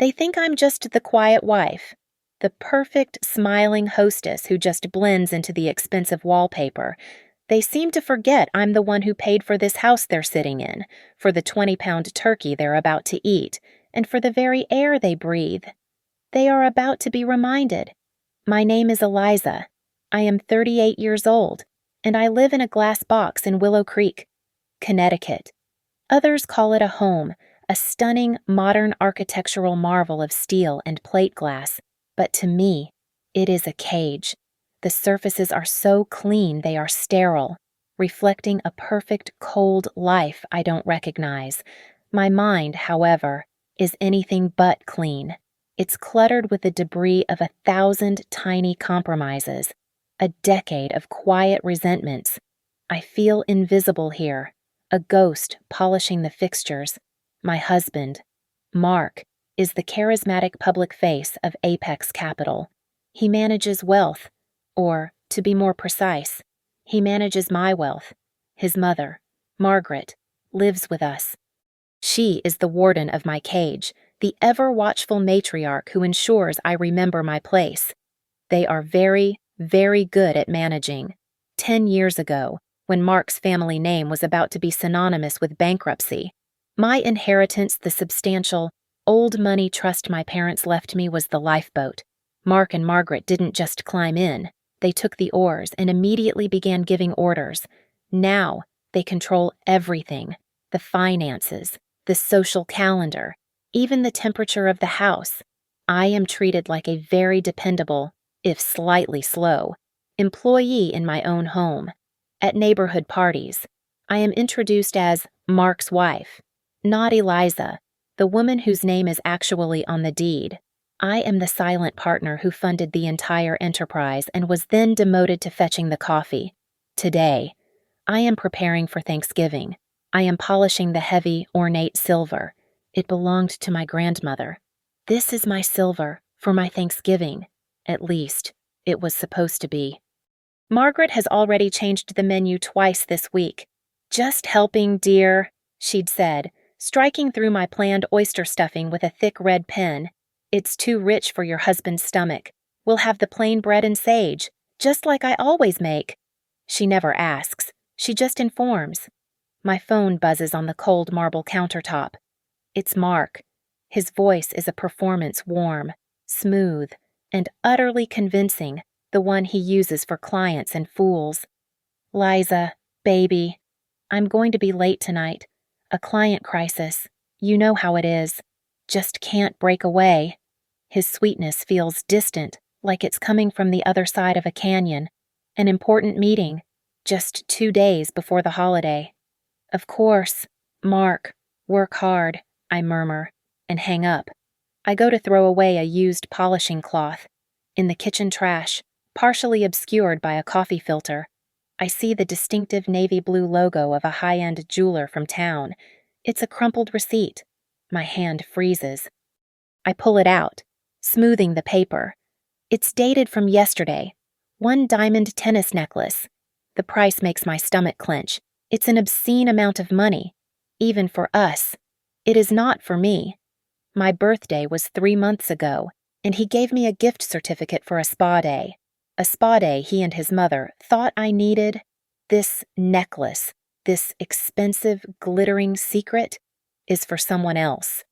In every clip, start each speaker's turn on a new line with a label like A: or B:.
A: They think I'm just the quiet wife, the perfect smiling hostess who just blends into the expensive wallpaper. They seem to forget I'm the one who paid for this house they're sitting in, for the 20-pound turkey they're about to eat, and for the very air they breathe. They are about to be reminded. My name is Eliza. I am 38 years old, and I live in a glass box in Willow Creek, Connecticut. Others call it a home, a stunning modern architectural marvel of steel and plate glass, but to me, it is a cage. The surfaces are so clean they are sterile, reflecting a perfect cold life I don't recognize. My mind, however, is anything but clean. It's cluttered with the debris of 1,000 tiny compromises, a decade of quiet resentments. I feel invisible here, a ghost polishing the fixtures. My husband, Mark, is the charismatic public face of Apex Capital. He manages wealth, or, to be more precise, he manages my wealth. His mother, Margaret, lives with us. She is the warden of my cage, the ever-watchful matriarch who ensures I remember my place. They are very, very good at managing. 10 years ago, when Mark's family name was about to be synonymous with bankruptcy, my inheritance, the substantial, old money trust my parents left me, was the lifeboat. Mark and Margaret didn't just climb in. They took the oars and immediately began giving orders. Now, they control everything: the finances, the social calendar, even the temperature of the house. I am treated like a very dependable, if slightly slow, employee in my own home. At neighborhood parties, I am introduced as Mark's wife, not Eliza, the woman whose name is actually on the deed. I am the silent partner who funded the entire enterprise and was then demoted to fetching the coffee. Today, I am preparing for Thanksgiving. I am polishing the heavy, ornate silver. It belonged to my grandmother. This is my silver for my Thanksgiving. At least, it was supposed to be. Margaret has already changed the menu twice this week. "Just helping, dear," she'd said, striking through my planned oyster stuffing with a thick red pen. "It's too rich for your husband's stomach. We'll have the plain bread and sage, just like I always make." She never asks. She just informs. My phone buzzes on the cold marble countertop. It's Mark. His voice is a performance, warm, smooth, and utterly convincing, the one he uses for clients and fools. "Liza, baby, I'm going to be late tonight. A client crisis. You know how it is. Just can't break away." His sweetness feels distant, like it's coming from the other side of a canyon. An important meeting, just 2 days before the holiday. "Of course, Mark, work hard," I murmur, and hang up. I go to throw away a used polishing cloth. In the kitchen trash, partially obscured by a coffee filter, I see the distinctive navy blue logo of a high-end jeweler from town. It's a crumpled receipt. My hand freezes. I pull it out, smoothing the paper. It's dated from yesterday. 1 diamond tennis necklace. The price makes my stomach clench. It's an obscene amount of money, even for us. It is not for me. My birthday was 3 months ago, and he gave me a gift certificate for a spa day. A spa day he and his mother thought I needed. This necklace, this expensive, glittering secret, is for someone else.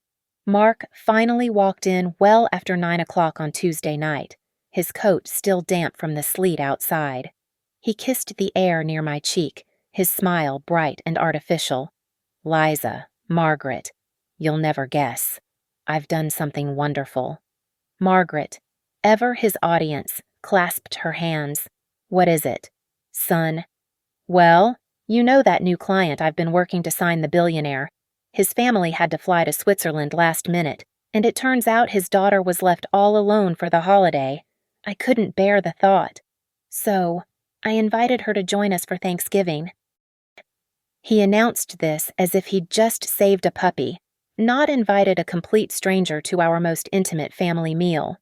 A: Mark finally walked in well after 9 o'clock on Tuesday night, his coat still damp from the sleet outside. He kissed the air near my cheek, his smile bright and artificial. "Liza, Margaret, you'll never guess. I've done something wonderful." Margaret, ever his audience, clasped her hands. "What is it, son?" "Well, you know that new client I've been working to sign, the billionaire. His family had to fly to Switzerland last minute, and it turns out his daughter was left all alone for the holiday. I couldn't bear the thought. So, I invited her to join us for Thanksgiving." He announced this as if he'd just saved a puppy, not invited a complete stranger to our most intimate family meal.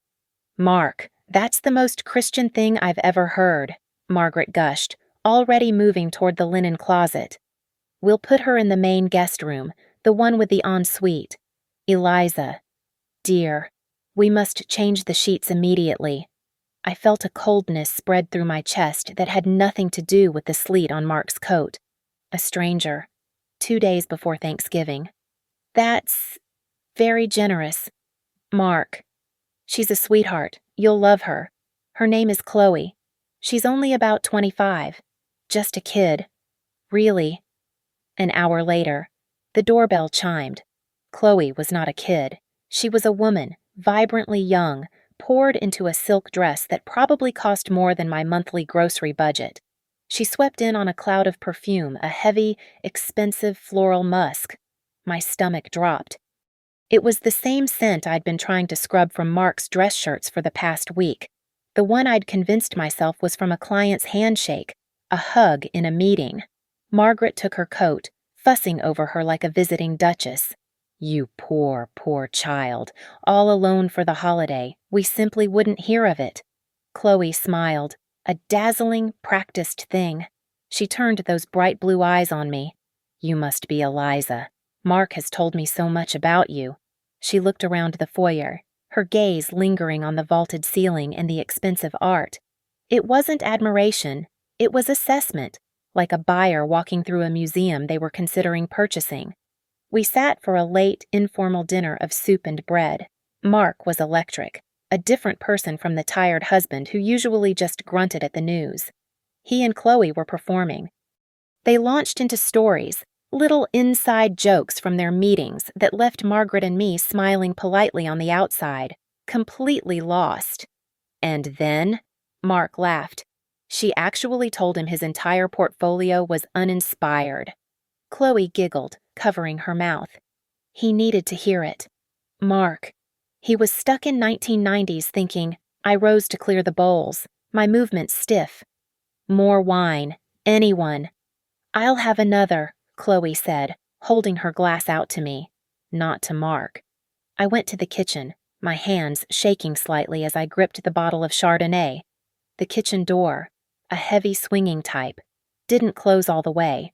A: "Mark, that's the most Christian thing I've ever heard," Margaret gushed, already moving toward the linen closet. "We'll put her in the main guest room, the one with the ensuite. Eliza, Dear, we must change the sheets immediately. I felt a coldness spread through my chest that had nothing to do with the sleet on Mark's coat. A stranger. 2 days before Thanksgiving. That's very generous. Mark. She's a sweetheart. You'll love her. Her name is Chloe. She's only about 25. Just a kid. Really? An hour later, the doorbell chimed. Chloe was not a kid. She was a woman, vibrantly young, poured into a silk dress that probably cost more than my monthly grocery budget. She swept in on a cloud of perfume, a heavy, expensive floral musk. My stomach dropped. It was the same scent I'd been trying to scrub from Mark's dress shirts for the past week. The one I'd convinced myself was from a client's handshake, a hug in a meeting. Margaret took her coat, fussing over her like a visiting duchess. You poor, poor child, all alone for the holiday. We simply wouldn't hear of it. Chloe smiled, a dazzling, practiced thing. She turned those bright blue eyes on me. You must be Eliza. Mark has told me so much about you. She looked around the foyer, her gaze lingering on the vaulted ceiling and the expensive art. It wasn't admiration, it was assessment, like a buyer walking through a museum they were considering purchasing. We sat for a late, informal dinner of soup and bread. Mark was electric, a different person from the tired husband who usually just grunted at the news. He and Chloe were performing. They launched into stories, little inside jokes from their meetings that left Margaret and me smiling politely on the outside, completely lost. And then, Mark laughed. She actually told him his entire portfolio was uninspired. Chloe giggled, covering her mouth. He needed to hear it. Mark. He was stuck in 1990s thinking, I rose to clear the bowls, my movements stiff. More wine. Anyone. I'll have another, Chloe said, holding her glass out to me. Not to Mark. I went to the kitchen, my hands shaking slightly as I gripped the bottle of Chardonnay. The kitchen door, a heavy swinging type, didn't close all the way.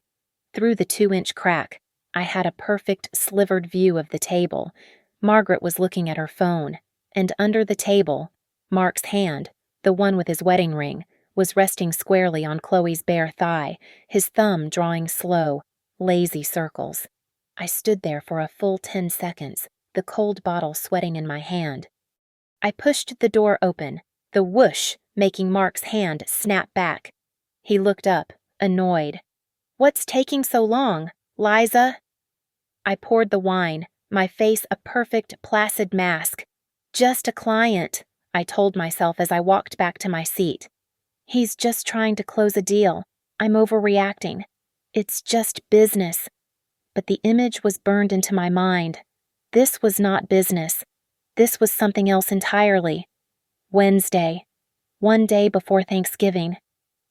A: Through the 2-inch crack, I had a perfect slivered view of the table. Margaret was looking at her phone, and under the table, Mark's hand, the one with his wedding ring, was resting squarely on Chloe's bare thigh, his thumb drawing slow, lazy circles. I stood there for a full 10 seconds, the cold bottle sweating in my hand. I pushed the door open, the whoosh making Mark's hand snap back. He looked up, annoyed. What's taking so long, Liza? I poured the wine, my face a perfect, placid mask. Just a client, I told myself as I walked back to my seat. He's just trying to close a deal. I'm overreacting. It's just business. But the image was burned into my mind. This was not business. This was something else entirely. Wednesday. 1 day before Thanksgiving.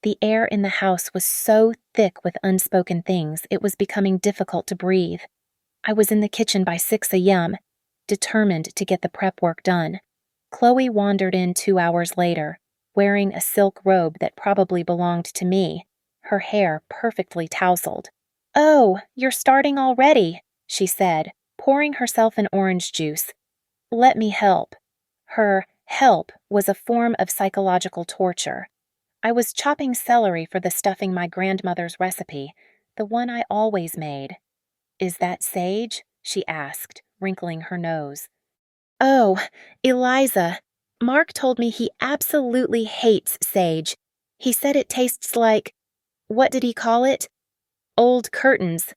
A: The air in the house was so thick with unspoken things, it was becoming difficult to breathe. I was in the kitchen by 6 a.m., determined to get the prep work done. Chloe wandered in 2 hours later, wearing a silk robe that probably belonged to me, her hair perfectly tousled. Oh, you're starting already, she said, pouring herself an orange juice. Let me help. Her help was a form of psychological torture. I was chopping celery for the stuffing my grandmother's recipe, the one I always made. Is that sage? She asked, wrinkling her nose. Oh, Eliza. Mark told me he absolutely hates sage. He said it tastes like, what did he call it? Old curtains.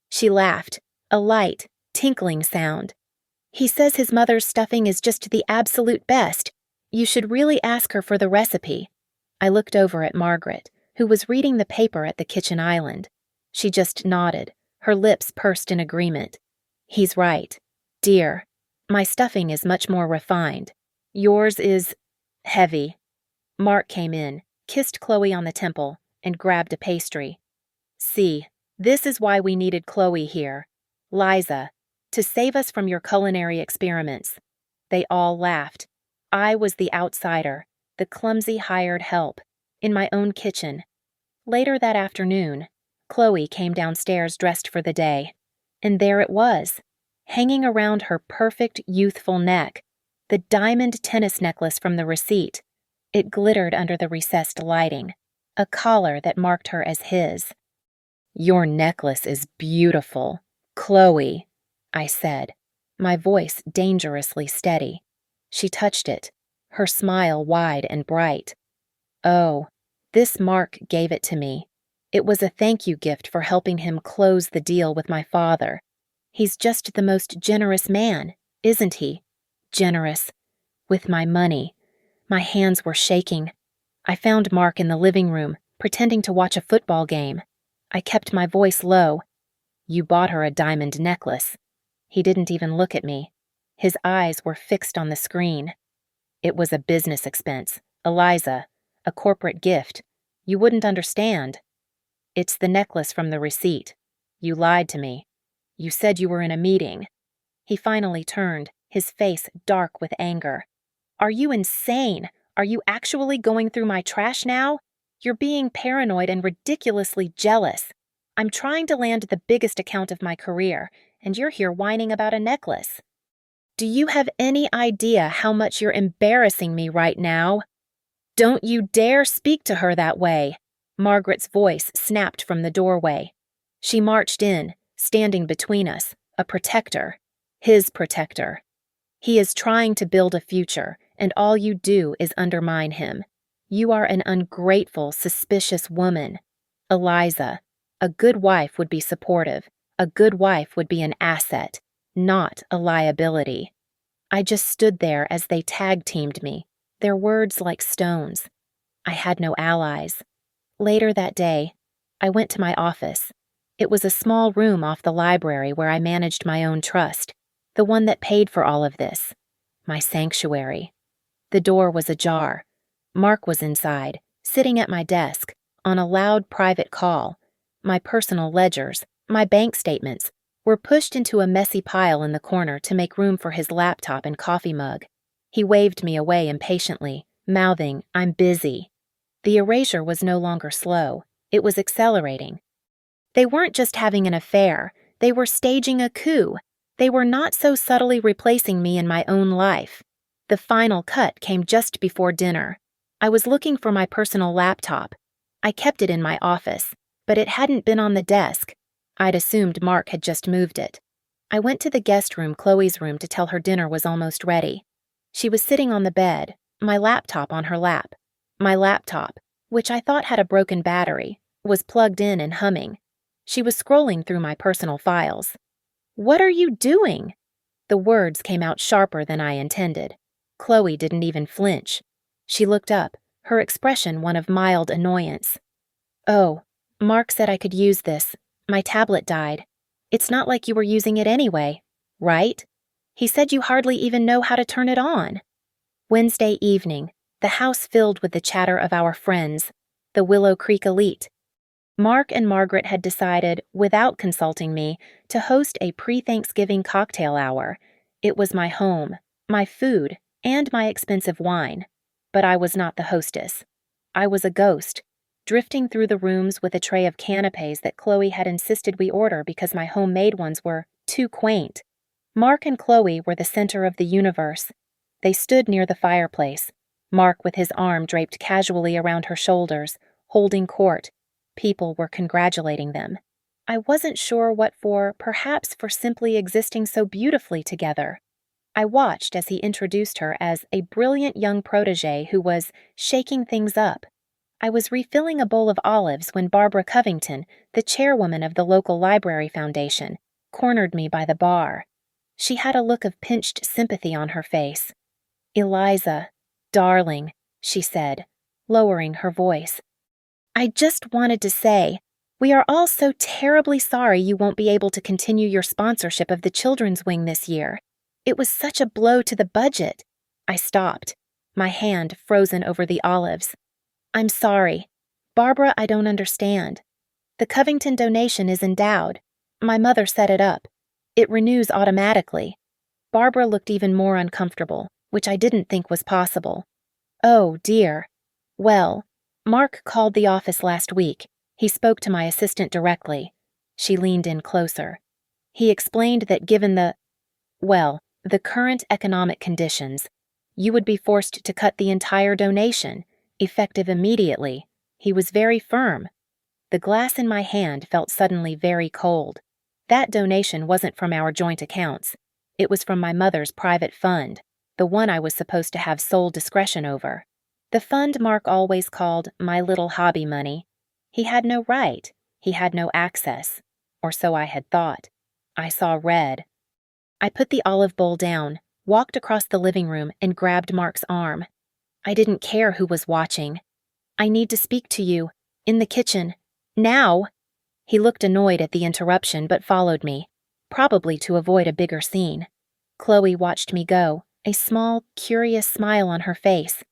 A: She laughed, a light, tinkling sound. He says his mother's stuffing is just the absolute best. You should really ask her for the recipe. I looked over at Margaret, who was reading the paper at the kitchen island. She just nodded, her lips pursed in agreement. He's right. Dear, my stuffing is much more refined. Yours is heavy. Mark came in, kissed Chloe on the temple, and grabbed a pastry. See, this is why we needed Chloe here. Liza, to save us from your culinary experiments. They all laughed. I was the outsider, the clumsy hired help, in my own kitchen. Later that afternoon, Chloe came downstairs dressed for the day. And there it was, hanging around her perfect youthful neck, the diamond tennis necklace from the receipt. It glittered under the recessed lighting, a collar that marked her as his. "Your necklace is beautiful, Chloe," I said, my voice dangerously steady. She touched it, her smile wide and bright. "Oh, this Mark gave it to me. It was a thank you gift for helping him close the deal with my father. He's just the most generous man, isn't he? Generous. With my money." My hands were shaking. I found Mark in the living room, pretending to watch a football game. I kept my voice low. "You bought her a diamond necklace." He didn't even look at me. His eyes were fixed on the screen. "It was a business expense, Eliza, a corporate gift. You wouldn't understand. It's the necklace from the receipt. You lied to me. You said you were in a meeting." He finally turned, his face dark with anger. "Are you insane? Are you actually going through my trash now? You're being paranoid and ridiculously jealous. I'm trying to land the biggest account of my career, and you're here whining about a necklace. Do you have any idea how much you're embarrassing me right now?" "Don't you dare speak to her that way," Margaret's voice snapped from the doorway. She marched in, standing between us, a protector. His protector. "He is trying to build a future, and all you do is undermine him. You are an ungrateful, suspicious woman. Eliza, a good wife would be supportive. A good wife would be an asset, not a liability." I just stood there as they tag-teamed me, their words like stones. I had no allies. Later that day, I went to my office. It was a small room off the library where I managed my own trust, the one that paid for all of this, my sanctuary. The door was ajar. Mark was inside, sitting at my desk, on a loud private call. My personal ledgers, my bank statements, were pushed into a messy pile in the corner to make room for his laptop and coffee mug. He waved me away impatiently, mouthing, "I'm busy." The erasure was no longer slow. It was accelerating. They weren't just having an affair. They were staging a coup. They were not so subtly replacing me in my own life. The final cut came just before dinner. I was looking for my personal laptop. I kept it in my office, but it hadn't been on the desk. I'd assumed Mark had just moved it. I went to the guest room, Chloe's room, to tell her dinner was almost ready. She was sitting on the bed, my laptop on her lap. My laptop, which I thought had a broken battery, was plugged in and humming. She was scrolling through my personal files. "What are you doing?" The words came out sharper than I intended. Chloe didn't even flinch. She looked up, her expression one of mild annoyance. "Oh, Mark said I could use this. My tablet died. It's not like you were using it anyway, right? He said you hardly even know how to turn it on." Wednesday evening, the house filled with the chatter of our friends, the Willow Creek elite. Mark and Margaret had decided, without consulting me, to host a pre-Thanksgiving cocktail hour. It was my home, my food, and my expensive wine. But I was not the hostess. I was a ghost, drifting through the rooms with a tray of canapes that Chloe had insisted we order because my homemade ones were too quaint. Mark and Chloe were the center of the universe. They stood near the fireplace, Mark with his arm draped casually around her shoulders, holding court. People were congratulating them. I wasn't sure what for, perhaps for simply existing so beautifully together. I watched as he introduced her as a brilliant young protégé who was shaking things up. I was refilling a bowl of olives when Barbara Covington, the chairwoman of the local library foundation, cornered me by the bar. She had a look of pinched sympathy on her face. "Eliza, darling," she said, lowering her voice. "I just wanted to say, we are all so terribly sorry you won't be able to continue your sponsorship of the children's wing this year. It was such a blow to the budget." I stopped, my hand frozen over the olives. "I'm sorry. Barbara, I don't understand. The Covington donation is endowed. My mother set it up. It renews automatically." Barbara looked even more uncomfortable, which I didn't think was possible. "Oh, dear. Well, Mark called the office last week. He spoke to my assistant directly." She leaned in closer. "He explained that given the Well, the current economic conditions. You would be forced to cut the entire donation, effective immediately. He was very firm. The glass in my hand felt suddenly very cold. That donation wasn't from our joint accounts. It was from my mother's private fund, the one I was supposed to have sole discretion over. The fund Mark always called my little hobby money. He had no right. He had no access. Or so I had thought. I saw red. I put the olive bowl down, walked across the living room, and grabbed Mark's arm. I didn't care who was watching. I need to speak to you. In the kitchen. Now! He looked annoyed at the interruption but followed me, probably to avoid a bigger scene. Chloe watched me go, a small, curious smile on her face.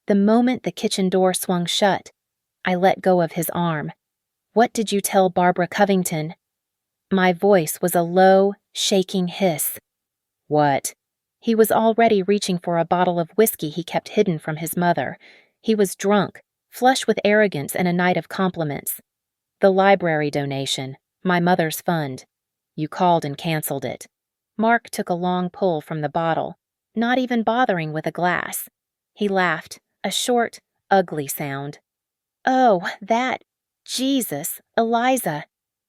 A: The moment the kitchen door swung shut, I let go of his arm. What did you tell Barbara Covington? My voice was a low, shaking hiss. What? He was already reaching for a bottle of whiskey he kept hidden from his mother. He was drunk, flush with arrogance and a night of compliments. The library donation, my mother's fund. You called and canceled it. Mark took a long pull from the bottle, not even bothering with a glass. He laughed, a short, ugly sound. Oh, that. Jesus, Eliza.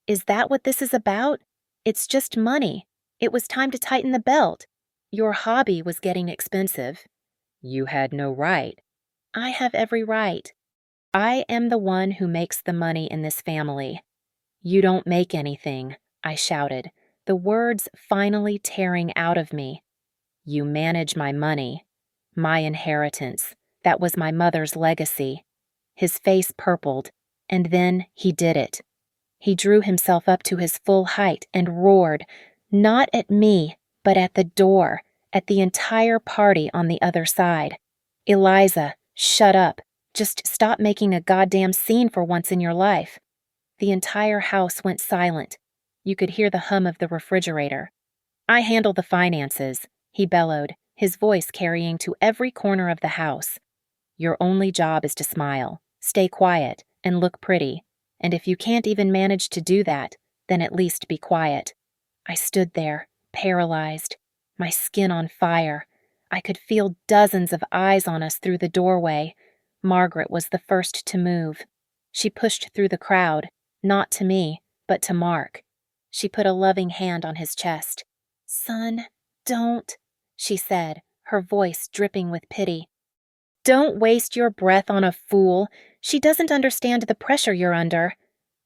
A: Is that what this is about? It's just money. It was time to tighten the belt. Your hobby was getting expensive. You had no right. I have every right. I am the one who makes the money in this family. You don't make anything, I shouted, the words finally tearing out of me. You manage my money, my inheritance. That was my mother's legacy. His face purpled, and then he did it. He drew himself up to his full height and roared, not at me, but at the door, at the entire party on the other side. Eliza, shut up. Just stop making a goddamn scene for once in your life. The entire house went silent. You could hear the hum of the refrigerator. I handle the finances, he bellowed, his voice carrying to every corner of the house. Your only job is to smile, stay quiet, and look pretty. And if you can't even manage to do that, then at least be quiet. I stood there, paralyzed, my skin on fire. I could feel dozens of eyes on us through the doorway. Margaret was the first to move. She pushed through the crowd, not to me, but to Mark. She put a loving hand on his chest. Son, don't, she said, her voice dripping with pity. Don't waste your breath on a fool. She doesn't understand the pressure you're under.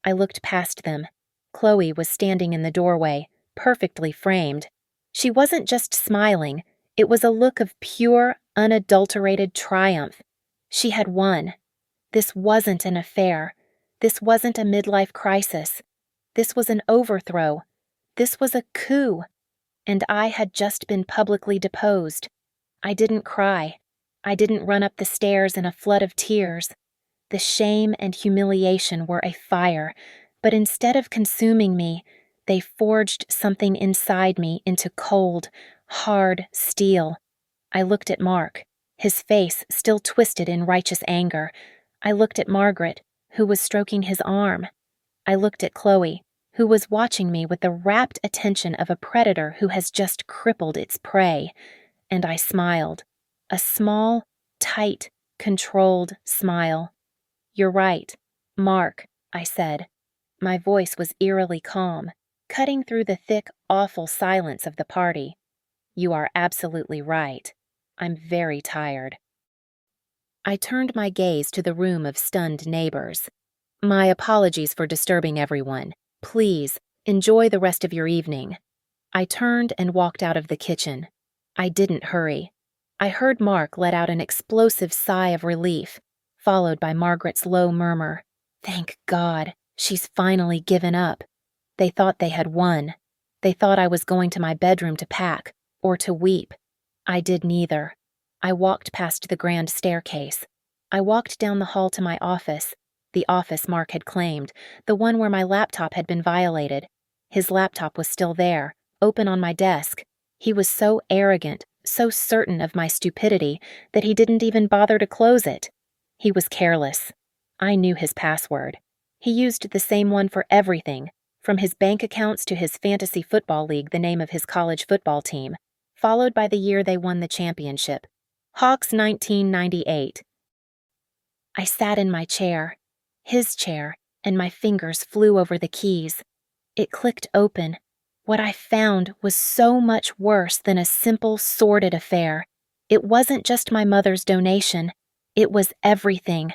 A: I looked past them. Chloe was standing in the doorway, perfectly framed. She wasn't just smiling. It was a look of pure, unadulterated triumph. She had won. This wasn't an affair. This wasn't a midlife crisis. This was an overthrow. This was a coup. And I had just been publicly deposed. I didn't cry. I didn't run up the stairs in a flood of tears. The shame and humiliation were a fire, but instead of consuming me, they forged something inside me into cold, hard steel. I looked at Mark, his face still twisted in righteous anger. I looked at Margaret, who was stroking his arm. I looked at Chloe, who was watching me with the rapt attention of a predator who has just crippled its prey, and I smiled. A small, tight, controlled smile. You're right, Mark, I said. My voice was eerily calm, cutting through the thick, awful silence of the party. You are absolutely right. I'm very tired. I turned my gaze to the room of stunned neighbors. My apologies for disturbing everyone. Please, enjoy the rest of your evening. I turned and walked out of the kitchen. I didn't hurry. I heard Mark let out an explosive sigh of relief, followed by Margaret's low murmur. Thank God, she's finally given up. They thought they had won. They thought I was going to my bedroom to pack, or to weep. I did neither. I walked past the grand staircase. I walked down the hall to my office, the office Mark had claimed, the one where my laptop had been violated. His laptop was still there, open on my desk. He was so arrogant, so certain of my stupidity, that he didn't even bother to close it. He was careless. I knew his password. He used the same one for everything, from his bank accounts to his fantasy football league, the name of his college football team. followed by the year they won the championship. Hawks 1998. I sat in my chair, his chair, and my fingers flew over the keys. It clicked open. What I found was so much worse than a simple, sordid affair. It wasn't just my mother's donation. It was everything.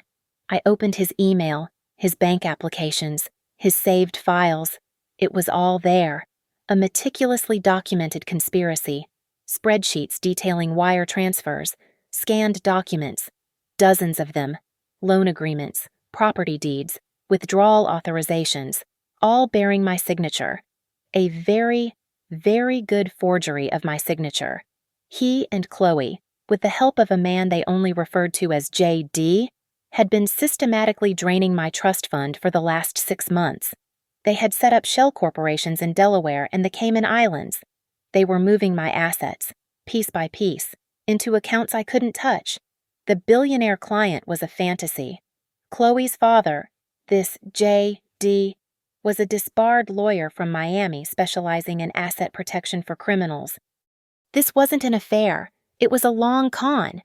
A: I opened his email, his bank applications, his saved files. It was all there. A meticulously documented conspiracy. Spreadsheets detailing wire transfers, scanned documents, dozens of them, loan agreements, property deeds, withdrawal authorizations, all bearing my signature. A very, very good forgery of my signature. He and Chloe, with the help of a man they only referred to as J.D., had been systematically draining my trust fund for the last 6 months. They had set up shell corporations in Delaware and the Cayman Islands. They were moving my assets, piece by piece, into accounts I couldn't touch. The billionaire client was a fantasy. Chloe's father, this J.D., was a disbarred lawyer from Miami specializing in asset protection for criminals. This wasn't an affair. It was a long con.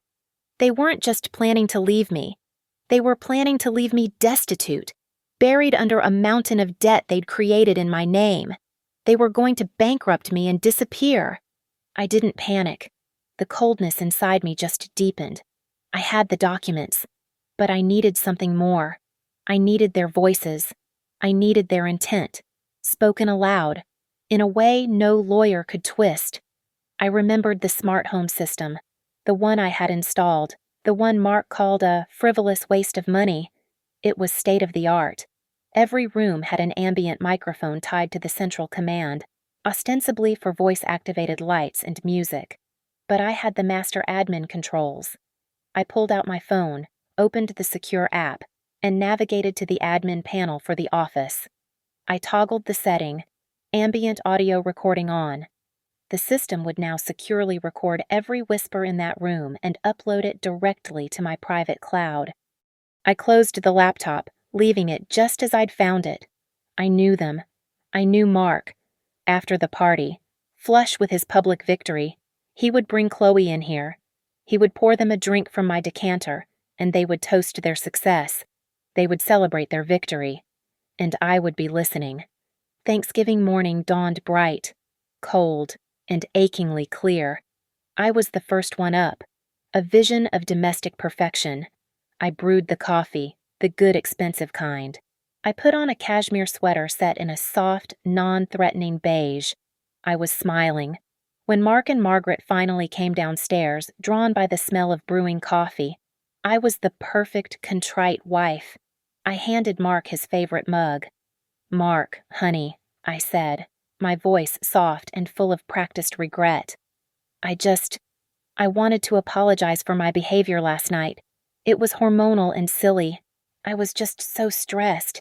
A: They weren't just planning to leave me. They were planning to leave me destitute, buried under a mountain of debt they'd created in my name. They were going to bankrupt me and disappear. I didn't panic. The coldness inside me just deepened. I had the documents, but I needed something more. I needed their voices. I needed their intent, spoken aloud, in a way no lawyer could twist. I remembered the smart home system, the one I had installed, the one Mark called a frivolous waste of money. It was state-of-the-art. Every room had an ambient microphone tied to the central command, ostensibly for voice-activated lights and music. But I had the master admin controls. I pulled out my phone, opened the secure app, and navigated to the admin panel for the office. I toggled the setting, ambient audio recording on. The system would now securely record every whisper in that room and upload it directly to my private cloud. I closed the laptop, leaving it just as I'd found it. I knew them. I knew Mark. After the party, flush with his public victory, he would bring Chloe in here. He would pour them a drink from my decanter, and they would toast their success. They would celebrate their victory. And I would be listening. Thanksgiving morning dawned bright, cold, and achingly clear. I was the first one up, a vision of domestic perfection. I brewed the coffee, the good expensive kind. I put on a cashmere sweater set in a soft, non-threatening beige. I was smiling. When Mark and Margaret finally came downstairs, drawn by the smell of brewing coffee, I was the perfect, contrite wife. I handed Mark his favorite mug. "Mark, honey," I said, my voice soft and full of practiced regret. I wanted to apologize for my behavior last night. It was hormonal and silly. I was just so stressed.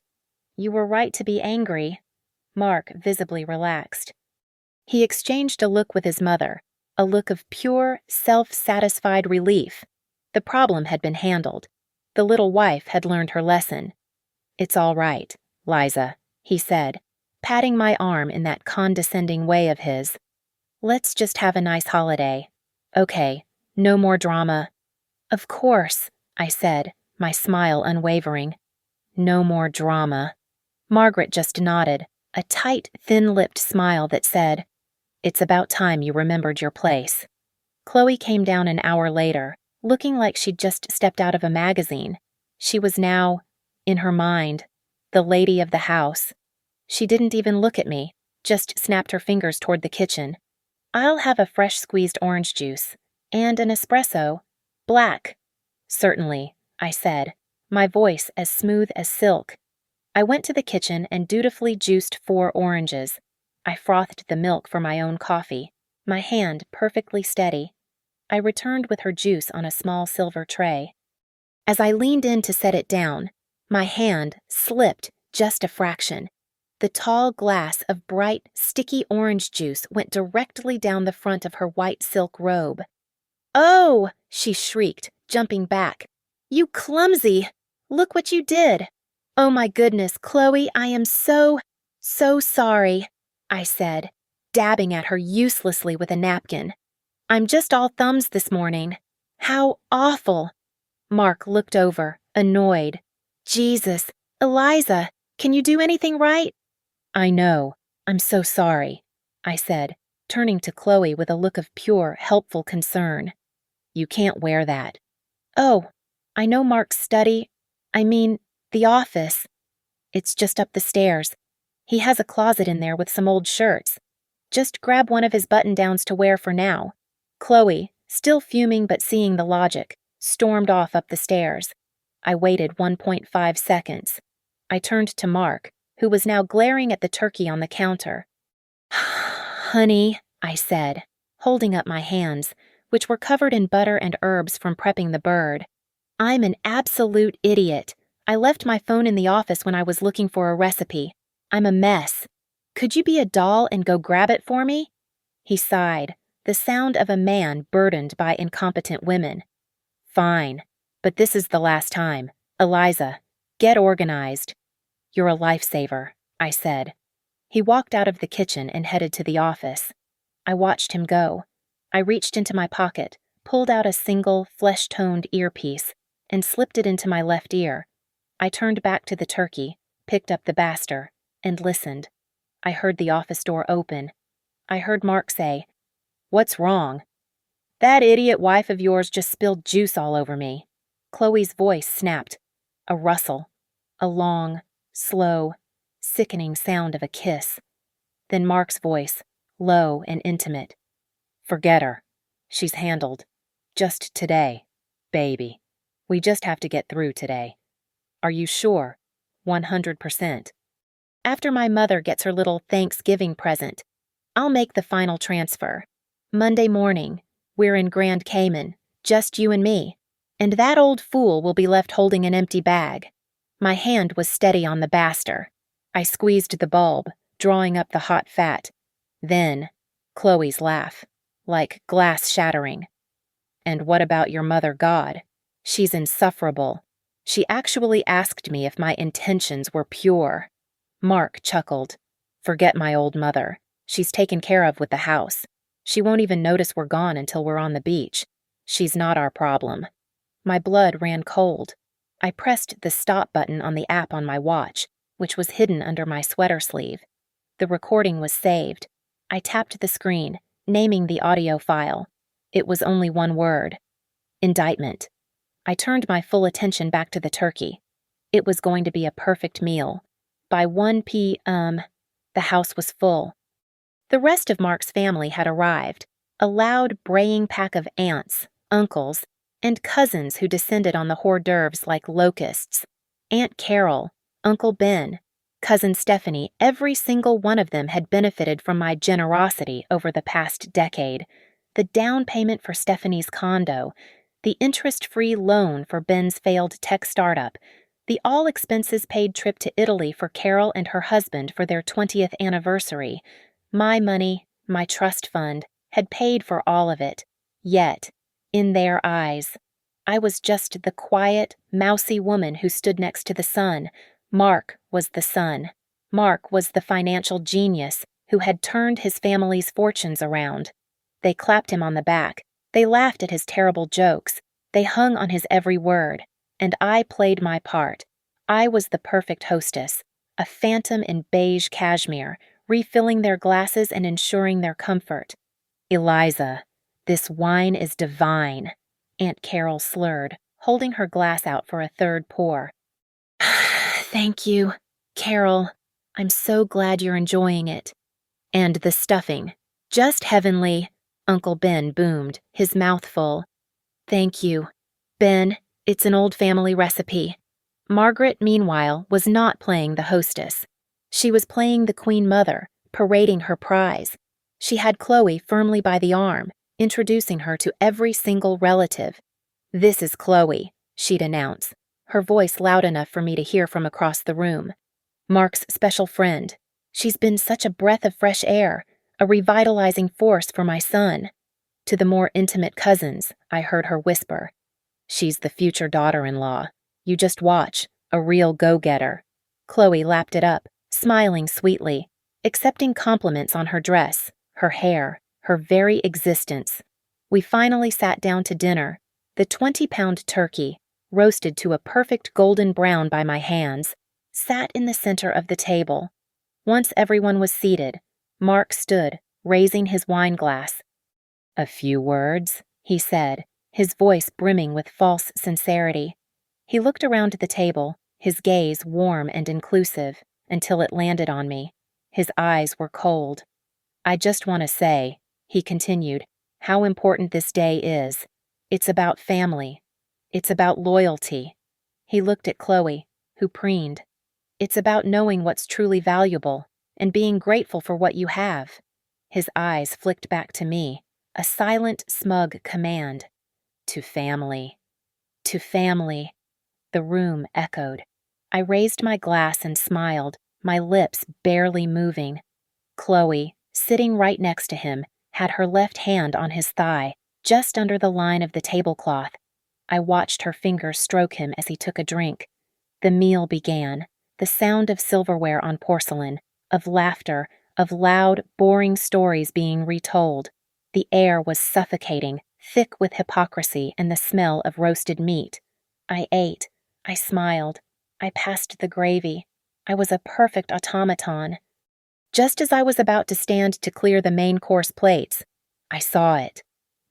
A: You were right to be angry. Mark visibly relaxed. He exchanged a look with his mother, a look of pure, self-satisfied relief. The problem had been handled. The little wife had learned her lesson. "It's all right, Liza," he said, patting my arm in that condescending way of his. "Let's just have a nice holiday. Okay, no more drama." "Of course," I said, my smile unwavering. "No more drama." Margaret just nodded, a tight, thin-lipped smile that said, "It's about time you remembered your place." Chloe came down an hour later, looking like she'd just stepped out of a magazine. She was now, in her mind, the lady of the house. She didn't even look at me, just snapped her fingers toward the kitchen. "I'll have a fresh squeezed orange juice. And an espresso. Black." "Certainly," I said, my voice as smooth as silk. I went to the kitchen and dutifully juiced 4 oranges. I frothed the milk for my own coffee, my hand perfectly steady. I returned with her juice on a small silver tray. As I leaned in to set it down, my hand slipped just a fraction. The tall glass of bright, sticky orange juice went directly down the front of her white silk robe. "Oh!" she shrieked, jumping back. "You clumsy! Look what you did!" "Oh my goodness, Chloe, I am so sorry," I said, dabbing at her uselessly with a napkin. I'm just all thumbs this morning. How awful. Mark looked over, annoyed. Jesus, Eliza, can you do anything right? I know. I'm so sorry, I said, turning to Chloe with a look of pure, helpful concern. You can't wear that. Oh, I know Mark's study. I mean, the office. It's just up the stairs. He has a closet in there with some old shirts. Just grab one of his button-downs to wear for now. Chloe, still fuming but seeing the logic, stormed off up the stairs. I waited 1.5 seconds. I turned to Mark, who was now glaring at the turkey on the counter. Honey, I said, holding up my hands, which were covered in butter and herbs from prepping the bird. I'm an absolute idiot. I left my phone in the office when I was looking for a recipe. I'm a mess. Could you be a doll and go grab it for me? He sighed, the sound of a man burdened by incompetent women. Fine, but this is the last time. Eliza, get organized. You're a lifesaver, I said. He walked out of the kitchen and headed to the office. I watched him go. I reached into my pocket, pulled out a single, flesh-toned earpiece, and slipped it into my left ear. I turned back to the turkey, picked up the baster, and listened. I heard the office door open. I heard Mark say, "What's wrong?" "That idiot wife of yours just spilled juice all over me." Chloe's voice snapped. A rustle. A long, slow, sickening sound of a kiss. Then Mark's voice, low and intimate. "Forget her. She's handled. Just today, baby. We just have to get through today. Are you sure? 100%. After my mother gets her little Thanksgiving present, I'll make the final transfer. Monday morning, we're in Grand Cayman, just you and me, and that old fool will be left holding an empty bag." My hand was steady on the baster. I squeezed the bulb, drawing up the hot fat. Then, Chloe's laugh, like glass shattering. "And what about your mother God? She's insufferable. She actually asked me if my intentions were pure." Mark chuckled. "Forget my old mother. She's taken care of with the house. She won't even notice we're gone until we're on the beach. She's not our problem." My blood ran cold. I pressed the stop button on the app on my watch, which was hidden under my sweater sleeve. The recording was saved. I tapped the screen, naming the audio file. It was only one word. Indictment. I turned my full attention back to the turkey. It was going to be a perfect meal. By 1 p.m., the house was full. The rest of Mark's family had arrived, a loud, braying pack of aunts, uncles, and cousins who descended on the hors d'oeuvres like locusts. Aunt Carol, Uncle Ben, Cousin Stephanie, every single one of them had benefited from my generosity over the past decade. The down payment for Stephanie's condo, the interest-free loan for Ben's failed tech startup, the all-expenses-paid trip to Italy for Carol and her husband for their 20th anniversary. My money, my trust fund, had paid for all of it. Yet, in their eyes, I was just the quiet, mousy woman who stood next to the sun. Mark was the son. Mark was the financial genius who had turned his family's fortunes around. They clapped him on the back. They laughed at his terrible jokes. They hung on his every word. And I played my part. I was the perfect hostess, a phantom in beige cashmere, refilling their glasses and ensuring their comfort. "Eliza, this wine is divine," Aunt Carol slurred, holding her glass out for a third pour. "Thank you, Carol. I'm so glad you're enjoying it." "And the stuffing. Just heavenly," Uncle Ben boomed, his mouth full. "Thank you, Ben. It's an old family recipe." Margaret, meanwhile, was not playing the hostess. She was playing the Queen Mother, parading her prize. She had Chloe firmly by the arm, introducing her to every single relative. "This is Chloe," she'd announce, her voice loud enough for me to hear from across the room. "Mark's special friend. She's been such a breath of fresh air, a revitalizing force for my son." To the more intimate cousins, I heard her whisper, "She's the future daughter-in-law. You just watch, a real go-getter." Chloe lapped it up, smiling sweetly, accepting compliments on her dress, her hair, her very existence. We finally sat down to dinner. The 20-pound turkey, roasted to a perfect golden brown by my hands, sat in the center of the table. Once everyone was seated, Mark stood, raising his wine glass. "A few words," he said, his voice brimming with false sincerity. He looked around the table, his gaze warm and inclusive, until it landed on me. His eyes were cold. "I just want to say," he continued, "how important this day is. It's about family. It's about loyalty." He looked at Chloe, who preened. "It's about knowing what's truly valuable and being grateful for what you have." His eyes flicked back to me, a silent, smug command. "To family. To family." The room echoed. I raised my glass and smiled, my lips barely moving. Chloe, sitting right next to him, had her left hand on his thigh, just under the line of the tablecloth. I watched her fingers stroke him as he took a drink. The meal began, the sound of silverware on porcelain, of laughter, of loud, boring stories being retold. The air was suffocating, thick with hypocrisy and the smell of roasted meat. I ate. I smiled. I passed the gravy. I was a perfect automaton. Just as I was about to stand to clear the main course plates, I saw it.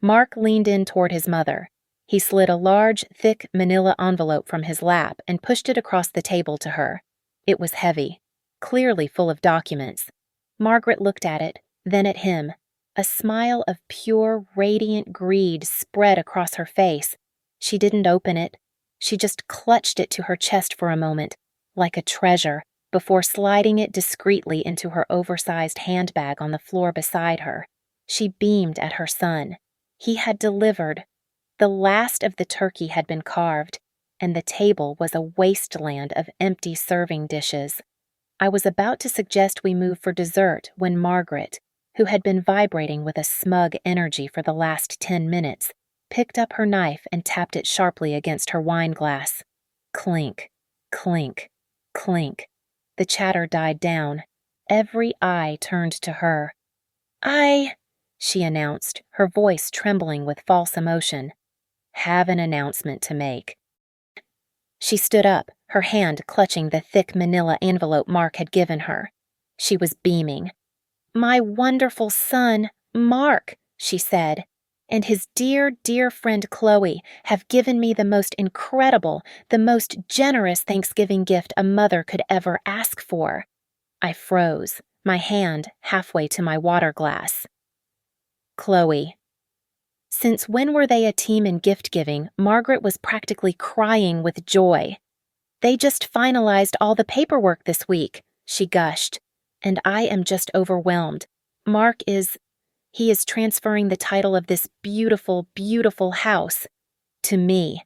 A: Mark leaned in toward his mother. He slid a large, thick manila envelope from his lap and pushed it across the table to her. It was heavy, clearly full of documents. Margaret looked at it, then at him. A smile of pure, radiant greed spread across her face. She didn't open it. She just clutched it to her chest for a moment, like a treasure, before sliding it discreetly into her oversized handbag on the floor beside her. She beamed at her son. He had delivered. The last of the turkey had been carved, and the table was a wasteland of empty serving dishes. I was about to suggest we move for dessert when Margaret, who had been vibrating with a smug energy for the last 10 minutes, picked up her knife and tapped it sharply against her wine glass. Clink, clink, clink. The chatter died down. Every eye turned to her. She announced, her voice trembling with false emotion. "Have an announcement to make." She stood up, her hand clutching the thick manila envelope Mark had given her. She was beaming. "My wonderful son, Mark," she said, "and his dear, dear friend Chloe have given me the most incredible, the most generous Thanksgiving gift a mother could ever ask for." I froze, my hand halfway to my water glass. Chloe. Since when were they a team in gift-giving, Margaret was practically crying with joy. "They just finalized all the paperwork this week," she gushed, "and I am just overwhelmed. He is transferring the title of this beautiful, beautiful house to me.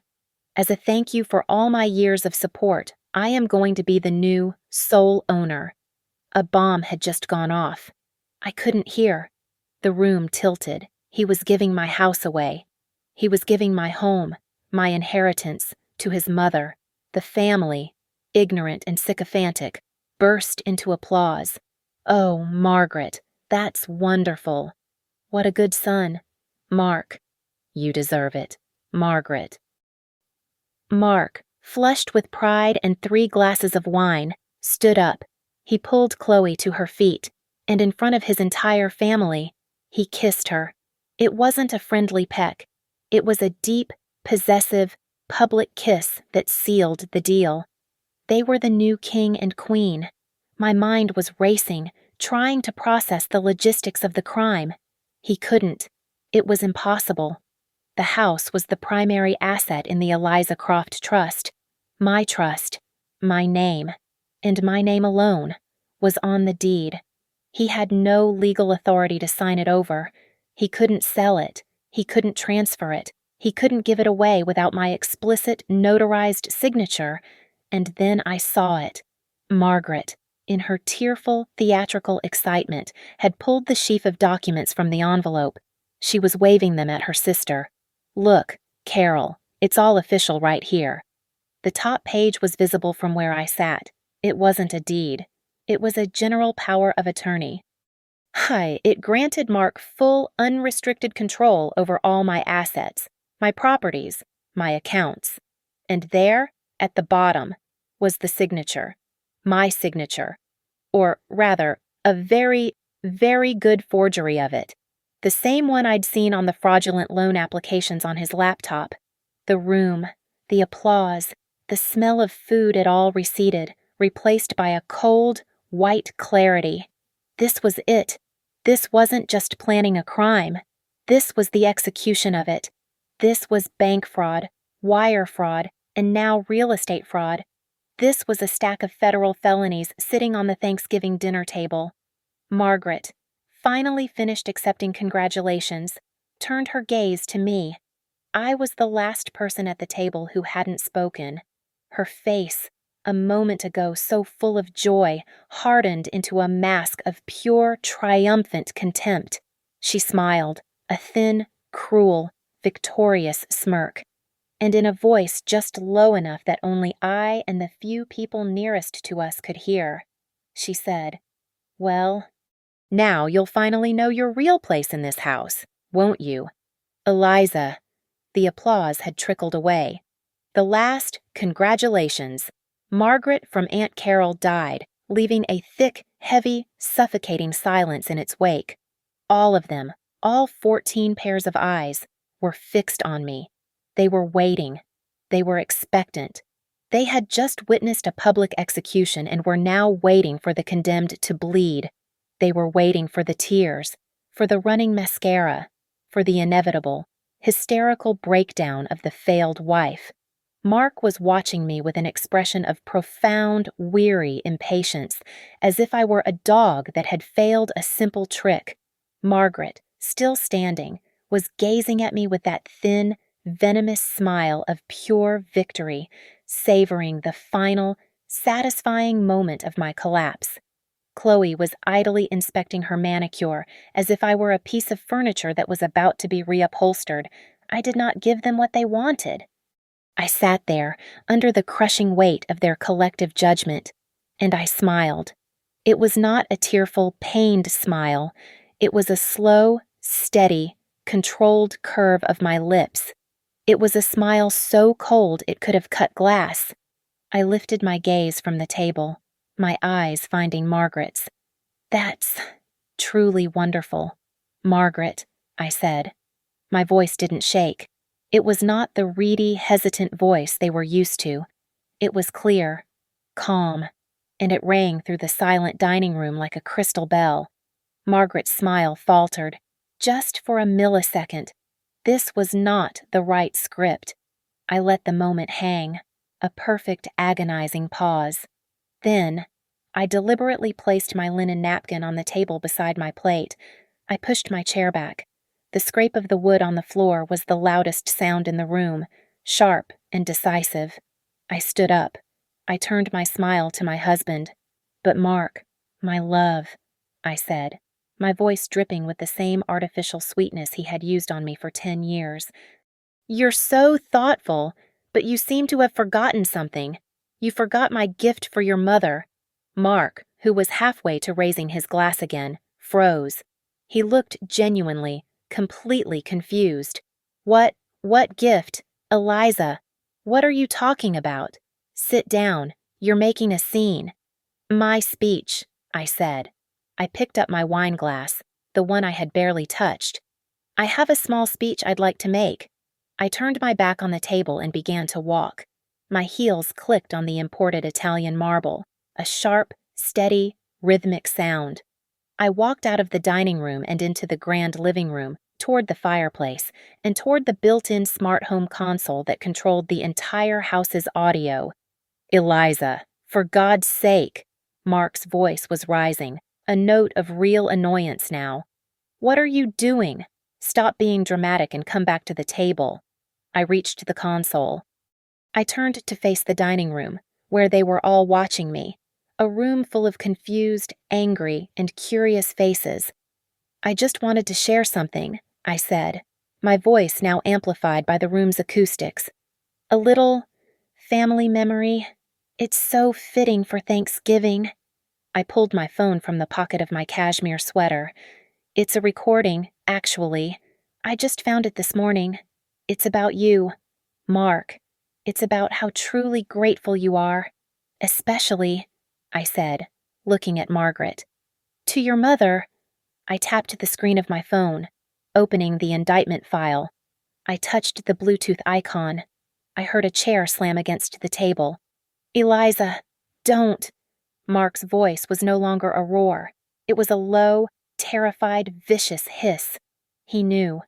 A: As a thank you for all my years of support, I am going to be the new, sole owner." A bomb had just gone off. I couldn't hear. The room tilted. He was giving my house away. He was giving my home, my inheritance, to his mother. The family, ignorant and sycophantic, burst into applause. "Oh, Margaret, that's wonderful. What a good son. Mark, you deserve it. Margaret." Mark, flushed with pride and 3 glasses of wine, stood up. He pulled Chloe to her feet, and in front of his entire family, he kissed her. It wasn't a friendly peck. It was a deep, possessive, public kiss that sealed the deal. They were the new king and queen. My mind was racing, trying to process the logistics of the crime. He couldn't. It was impossible. The house was the primary asset in the Eliza Croft Trust. My trust, my name, and my name alone, was on the deed. He had no legal authority to sign it over. He couldn't sell it. He couldn't transfer it. He couldn't give it away without my explicit, notarized signature. And then I saw it. Margaret, in her tearful, theatrical excitement, had pulled the sheaf of documents from the envelope. She was waving them at her sister. "Look, Carol, it's all official right here." The top page was visible from where I sat. It wasn't a deed. It was a general power of attorney. Hi, it granted Mark full, unrestricted control over all my assets, my properties, my accounts. And there, at the bottom, was the signature. My signature. Or rather, a very, very good forgery of it. The same one I'd seen on the fraudulent loan applications on his laptop. The room, the applause, the smell of food had all receded, replaced by a cold, white clarity. This was it. This wasn't just planning a crime. This was the execution of it. This was bank fraud, wire fraud, and now real estate fraud. This was a stack of federal felonies sitting on the Thanksgiving dinner table. Margaret, finally finished accepting congratulations, turned her gaze to me. I was the last person at the table who hadn't spoken. Her face, a moment ago so full of joy, hardened into a mask of pure, triumphant contempt. She smiled, a thin, cruel, victorious smirk. And in a voice just low enough that only I and the few people nearest to us could hear, she said, "Well, now you'll finally know your real place in this house, won't you? Eliza." The applause had trickled away. The last congratulations. Margaret from Aunt Carol died, leaving a thick, heavy, suffocating silence in its wake. All of them, all 14 pairs of eyes, were fixed on me. They were waiting. They were expectant. They had just witnessed a public execution and were now waiting for the condemned to bleed. They were waiting for the tears, for the running mascara, for the inevitable, hysterical breakdown of the failed wife. Mark was watching me with an expression of profound, weary impatience, as if I were a dog that had failed a simple trick. Margaret, still standing, was gazing at me with that thin, venomous smile of pure victory, savoring the final, satisfying moment of my collapse. Chloe was idly inspecting her manicure, as if I were a piece of furniture that was about to be reupholstered. I did not give them what they wanted. I sat there, under the crushing weight of their collective judgment, and I smiled. It was not a tearful, pained smile. It was a slow, steady, controlled curve of my lips. It was a smile so cold it could have cut glass. I lifted my gaze from the table, my eyes finding Margaret's. "That's truly wonderful, Margaret," I said. My voice didn't shake. It was not the reedy, hesitant voice they were used to. It was clear, calm, and it rang through the silent dining room like a crystal bell. Margaret's smile faltered, just for a millisecond. This was not the right script. I let the moment hang, a perfect agonizing pause. Then, I deliberately placed my linen napkin on the table beside my plate. I pushed my chair back. The scrape of the wood on the floor was the loudest sound in the room, sharp and decisive. I stood up. I turned my smile to my husband. "But Mark, my love," I said, my voice dripping with the same artificial sweetness he had used on me for 10 years. "You're so thoughtful, but you seem to have forgotten something. You forgot my gift for your mother." Mark, who was halfway to raising his glass again, froze. He looked genuinely, completely confused. What gift? Eliza, what are you talking about? Sit down. You're making a scene." "My speech," I said. I picked up my wine glass, the one I had barely touched. "I have a small speech I'd like to make." I turned my back on the table and began to walk. My heels clicked on the imported Italian marble, a sharp, steady, rhythmic sound. I walked out of the dining room and into the grand living room, toward the fireplace, and toward the built-in smart home console that controlled the entire house's audio. "Eliza, for God's sake!" Mark's voice was rising, a note of real annoyance now. "What are you doing? Stop being dramatic and come back to the table." I reached the console. I turned to face the dining room, where they were all watching me, a room full of confused, angry, and curious faces. "I just wanted to share something," I said, my voice now amplified by the room's acoustics. "A little family memory. It's so fitting for Thanksgiving." I pulled my phone from the pocket of my cashmere sweater. It's a recording, actually. I just found it this morning. It's about you, Mark. It's about how truly grateful you are. Especially, I said, looking at Margaret. To your mother. I tapped the screen of my phone, opening the indictment file. I touched the Bluetooth icon. I heard a chair slam against the table. Eliza, don't. Mark's voice was no longer a roar. It was a low, terrified, vicious hiss. He knew.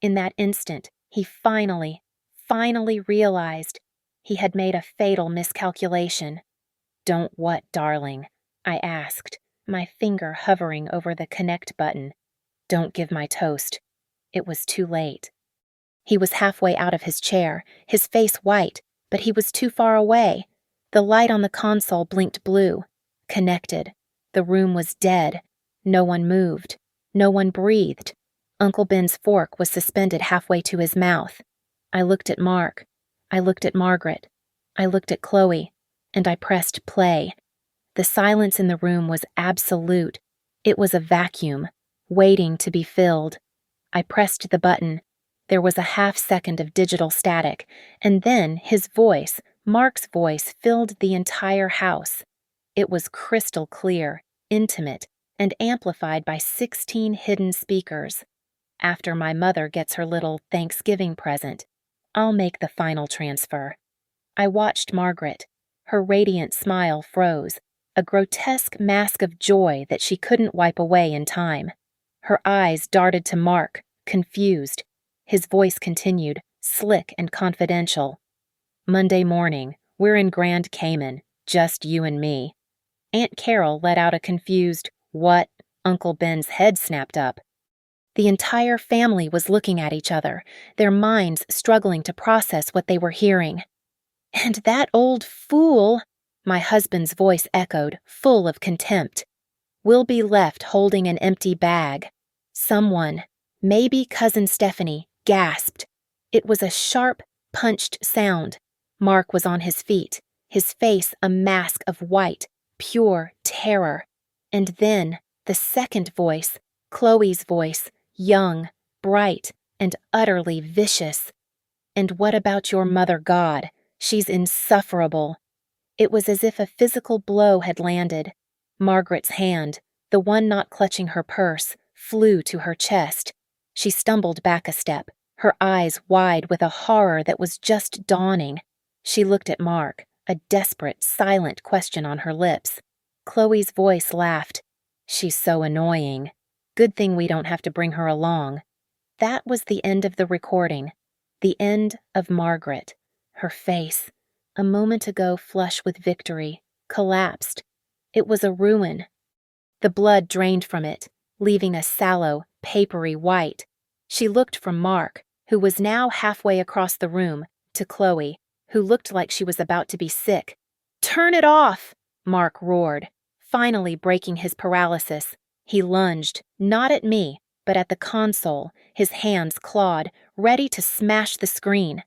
A: In that instant, he finally realized he had made a fatal miscalculation. Don't what, darling? I asked, my finger hovering over the connect button. Don't give my toast. It was too late. He was halfway out of his chair, his face white, but he was too far away. The light on the console blinked blue. Connected. The room was dead. No one moved. No one breathed. Uncle Ben's fork was suspended halfway to his mouth. I looked at Mark. I looked at Margaret. I looked at Chloe. And I pressed play. The silence in the room was absolute. It was a vacuum, waiting to be filled. I pressed the button. There was a half-second of digital static, and then his voice, Mark's voice, filled the entire house. It was crystal clear, intimate, and amplified by 16 hidden speakers. After my mother gets her little Thanksgiving present, I'll make the final transfer. I watched Margaret. Her radiant smile froze, a grotesque mask of joy that she couldn't wipe away in time. Her eyes darted to Mark, confused. His voice continued, slick and confidential. Monday morning, we're in Grand Cayman, just you and me. Aunt Carol let out a confused, what? Uncle Ben's head snapped up. The entire family was looking at each other, their minds struggling to process what they were hearing. And that old fool, my husband's voice echoed, full of contempt, will be left holding an empty bag. Someone, maybe Cousin Stephanie, gasped. It was a sharp, punched sound. Mark was on his feet, his face a mask of white, pure terror. And then, the second voice, Chloe's voice, young, bright, and utterly vicious. And what about your mother, God? She's insufferable. It was as if a physical blow had landed. Margaret's hand, the one not clutching her purse, flew to her chest. She stumbled back a step, her eyes wide with a horror that was just dawning. She looked at Mark, a desperate, silent question on her lips. Chloe's voice laughed. She's so annoying. Good thing we don't have to bring her along. That was the end of the recording. The end of Margaret. Her face, a moment ago flush with victory, collapsed. It was a ruin. The blood drained from it, leaving a sallow, papery white. She looked from Mark, who was now halfway across the room, to Chloe, who looked like she was about to be sick. Turn it off! Mark roared, finally breaking his paralysis. He lunged, not at me, but at the console, his hands clawed, ready to smash the screen.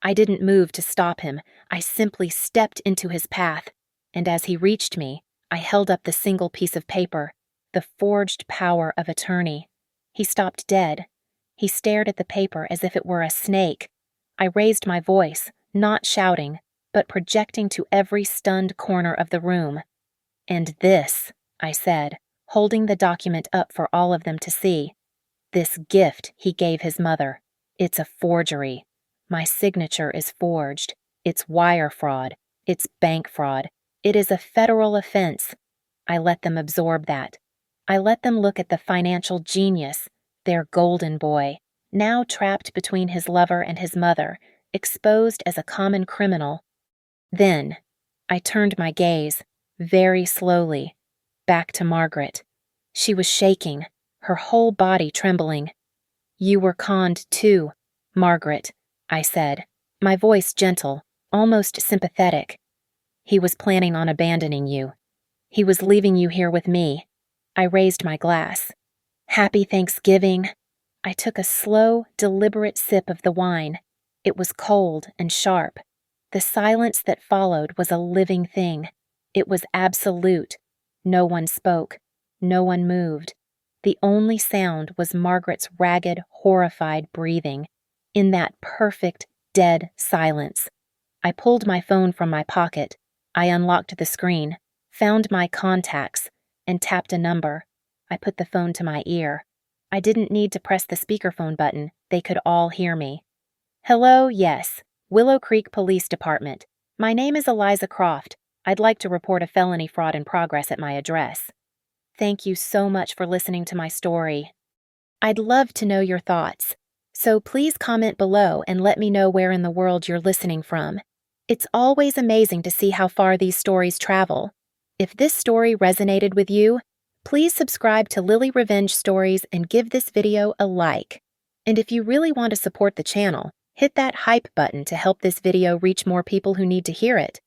A: I didn't move to stop him. I simply stepped into his path, and as he reached me, I held up the single piece of paper, the forged power of attorney. He stopped dead. He stared at the paper as if it were a snake. I raised my voice, not shouting, but projecting to every stunned corner of the room. And this, I said, holding the document up for all of them to see. This gift he gave his mother. It's a forgery. My signature is forged. It's wire fraud. It's bank fraud. It is a federal offense. I let them absorb that. I let them look at the financial genius, their golden boy, now trapped between his lover and his mother, exposed as a common criminal. Then, I turned my gaze, very slowly, back to Margaret. She was shaking, her whole body trembling. You were conned too, Margaret, I said, my voice gentle, almost sympathetic. He was planning on abandoning you. He was leaving you here with me. I raised my glass. Happy Thanksgiving. I took a slow, deliberate sip of the wine. It was cold and sharp. The silence that followed was a living thing. It was absolute. No one spoke. No one moved. The only sound was Margaret's ragged, horrified breathing, in that perfect, dead silence. I pulled my phone from my pocket. I unlocked the screen, found my contacts, and tapped a number. I put the phone to my ear. I didn't need to press the speakerphone button. They could all hear me. Hello, yes. Willow Creek Police Department. My name is Eliza Croft. I'd like to report a felony fraud in progress at my address. Thank you so much for listening to my story. I'd love to know your thoughts. So please comment below and let me know where in the world you're listening from. It's always amazing to see how far these stories travel. If this story resonated with you, please subscribe to Lily Revenge Stories and give this video a like. And if you really want to support the channel, hit that hype button to help this video reach more people who need to hear it.